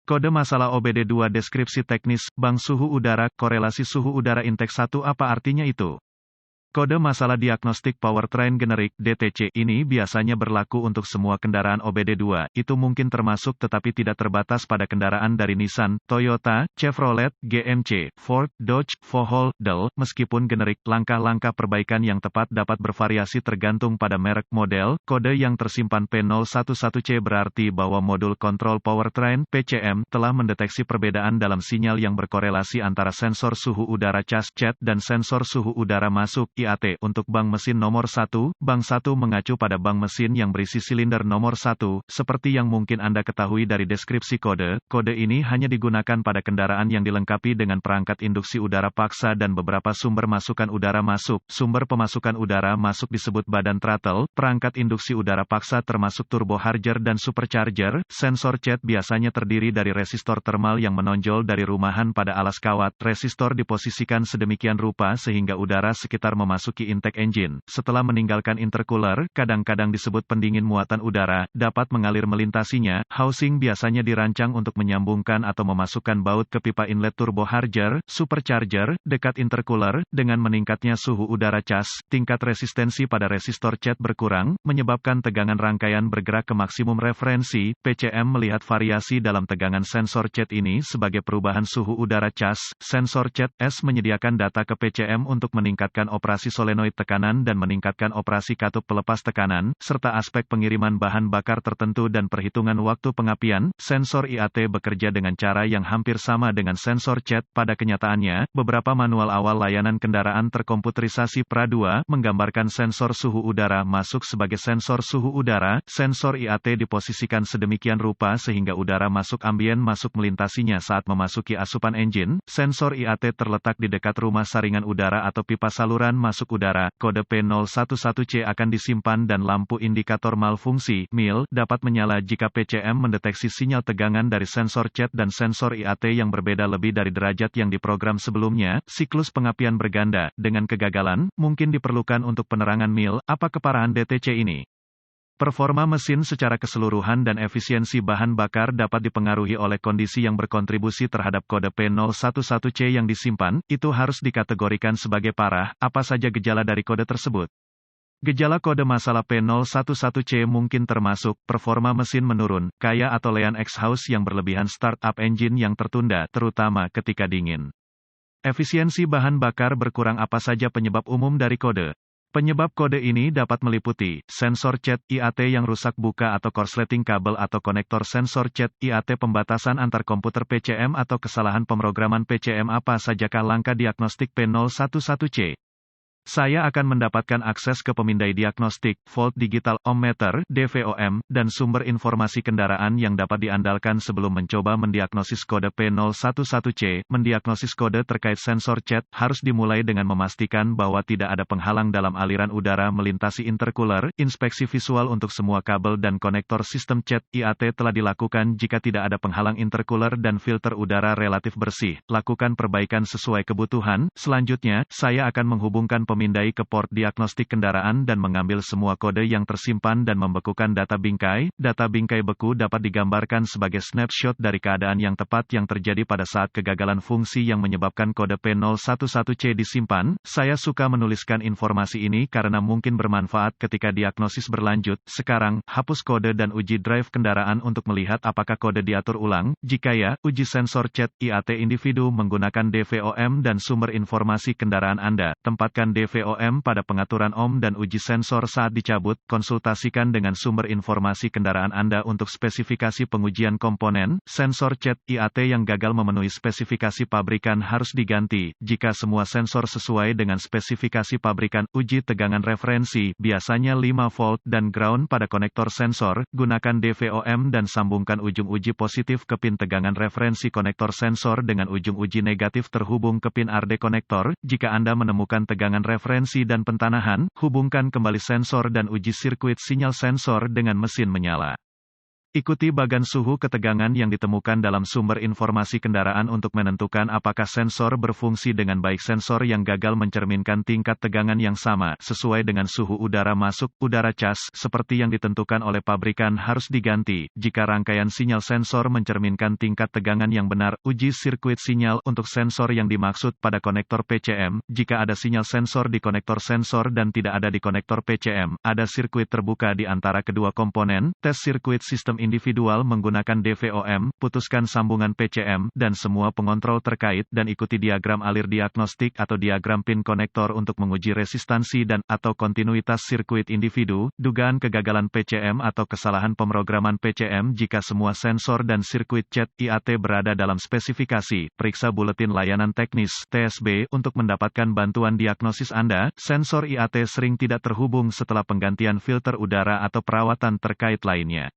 Kode masalah OBD2 deskripsi teknis, bank suhu udara, korelasi suhu udara intake 1 apa artinya itu? Kode masalah diagnostik powertrain generik (DTC) ini biasanya berlaku untuk semua kendaraan OBD2, itu mungkin termasuk tetapi tidak terbatas pada kendaraan dari Nissan, Toyota, Chevrolet, GMC, Ford, Dodge, Volvo, Dell. Meskipun generik, langkah-langkah perbaikan yang tepat dapat bervariasi tergantung pada merek model. Kode yang tersimpan P011C berarti bahwa modul kontrol powertrain (PCM) telah mendeteksi perbedaan dalam sinyal yang berkorelasi antara sensor suhu udara cas CAT dan sensor suhu udara masuk IAT. Untuk bank mesin nomor 1, bank 1 mengacu pada bank mesin yang berisi silinder nomor 1, seperti yang mungkin Anda ketahui dari deskripsi kode. Kode ini hanya digunakan pada kendaraan yang dilengkapi dengan perangkat induksi udara paksa dan beberapa sumber masukan udara masuk. Sumber pemasukan udara masuk disebut badan throttle, perangkat induksi udara paksa termasuk turbo charger dan supercharger. Sensor CAT biasanya terdiri dari resistor thermal yang menonjol dari rumahan pada alas kawat. Resistor diposisikan sedemikian rupa sehingga udara sekitar memasuki intake engine. Setelah meninggalkan intercooler, kadang-kadang disebut pendingin muatan udara, dapat mengalir melintasinya. Housing biasanya dirancang untuk menyambungkan atau memasukkan baut ke pipa inlet turbocharger, supercharger, dekat intercooler. Dengan meningkatnya suhu udara cas, tingkat resistensi pada resistor CAT berkurang, menyebabkan tegangan rangkaian bergerak ke maksimum referensi. PCM melihat variasi dalam tegangan sensor CAT ini sebagai perubahan suhu udara cas. Sensor CAT S menyediakan data ke PCM untuk meningkatkan operasi solenoid tekanan dan meningkatkan operasi katup pelepas tekanan, serta aspek pengiriman bahan bakar tertentu dan perhitungan waktu pengapian. Sensor IAT bekerja dengan cara yang hampir sama dengan sensor CAT. Pada kenyataannya, beberapa manual awal layanan kendaraan terkomputerisasi PRA2 menggambarkan sensor suhu udara masuk sebagai sensor suhu udara. Sensor IAT diposisikan sedemikian rupa sehingga udara masuk ambien masuk melintasinya saat memasuki asupan engine. Sensor IAT terletak di dekat rumah saringan udara atau pipa saluran masuk udara. Kode P011C akan disimpan dan lampu indikator malfungsi (MIL) dapat menyala jika PCM mendeteksi sinyal tegangan dari sensor CAT dan sensor IAT yang berbeda lebih dari derajat yang diprogram sebelumnya. Siklus pengapian berganda. Dengan kegagalan, mungkin diperlukan untuk penerangan MIL. Apa keparahan DTC ini? Performa mesin secara keseluruhan dan efisiensi bahan bakar dapat dipengaruhi oleh kondisi yang berkontribusi terhadap kode P011C yang disimpan. Itu harus dikategorikan sebagai parah. Apa saja gejala dari kode tersebut? Gejala kode masalah P011C mungkin termasuk performa mesin menurun, kaya atau lean exhaust yang berlebihan, startup engine yang tertunda, terutama ketika dingin. Efisiensi bahan bakar berkurang. Apa saja penyebab umum dari kode? Penyebab kode ini dapat meliputi sensor CAT IAT yang rusak, buka atau korsleting kabel atau konektor sensor CAT IAT, pembatasan antar komputer PCM atau kesalahan pemrograman PCM. Apa sajakah langkah diagnostik P011C? Saya akan mendapatkan akses ke pemindai diagnostik, volt digital, ohmmeter, DVOM, dan sumber informasi kendaraan yang dapat diandalkan sebelum mencoba mendiagnosis kode P011C. Mendiagnosis kode terkait sensor CAT harus dimulai dengan memastikan bahwa tidak ada penghalang dalam aliran udara melintasi intercooler. Inspeksi visual untuk semua kabel dan konektor sistem CAT IAT telah dilakukan. Jika tidak ada penghalang, intercooler dan filter udara relatif bersih, lakukan perbaikan sesuai kebutuhan. Selanjutnya, saya akan menghubungkan pemindai ke port diagnostik kendaraan dan mengambil semua kode yang tersimpan dan membekukan data bingkai. Data bingkai beku dapat digambarkan sebagai snapshot dari keadaan yang tepat yang terjadi pada saat kegagalan fungsi yang menyebabkan kode P011C disimpan. Saya suka menuliskan informasi ini karena mungkin bermanfaat ketika diagnosis berlanjut. Sekarang, hapus kode dan uji drive kendaraan untuk melihat apakah kode diatur ulang. Jika ya, uji sensor CAT IAT individu menggunakan DVOM dan sumber informasi kendaraan Anda. Tempatkan DVOM pada pengaturan ohm dan uji sensor saat dicabut. Konsultasikan dengan sumber informasi kendaraan Anda untuk spesifikasi pengujian komponen. Sensor CAT IAT yang gagal memenuhi spesifikasi pabrikan harus diganti. Jika semua sensor sesuai dengan spesifikasi pabrikan, uji tegangan referensi, biasanya 5 volt dan ground pada konektor sensor. Gunakan DVOM dan sambungkan ujung uji positif ke pin tegangan referensi konektor sensor dengan ujung uji negatif terhubung ke pin RD konektor. Jika Anda menemukan tegangan referensi dan pentanahan, hubungkan kembali sensor dan uji sirkuit sinyal sensor dengan mesin menyala. Ikuti bagan suhu ketegangan yang ditemukan dalam sumber informasi kendaraan untuk menentukan apakah sensor berfungsi dengan baik. Sensor yang gagal mencerminkan tingkat tegangan yang sama, sesuai dengan suhu udara masuk. Udara cas, seperti yang ditentukan oleh pabrikan harus diganti. Jika rangkaian sinyal sensor mencerminkan tingkat tegangan yang benar, uji sirkuit sinyal untuk sensor yang dimaksud pada konektor PCM. Jika ada sinyal sensor di konektor sensor dan tidak ada di konektor PCM, ada sirkuit terbuka di antara kedua komponen. Tes sirkuit sistem individual menggunakan DVOM, putuskan sambungan PCM, dan semua pengontrol terkait, dan ikuti diagram alir diagnostik atau diagram pin konektor untuk menguji resistansi dan/atau kontinuitas sirkuit individu. Dugaan kegagalan PCM atau kesalahan pemrograman PCM. Jika semua sensor dan sirkuit CAT IAT berada dalam spesifikasi, periksa buletin layanan teknis (TSB) untuk mendapatkan bantuan diagnosis Anda. Sensor IAT sering tidak terhubung setelah penggantian filter udara atau perawatan terkait lainnya.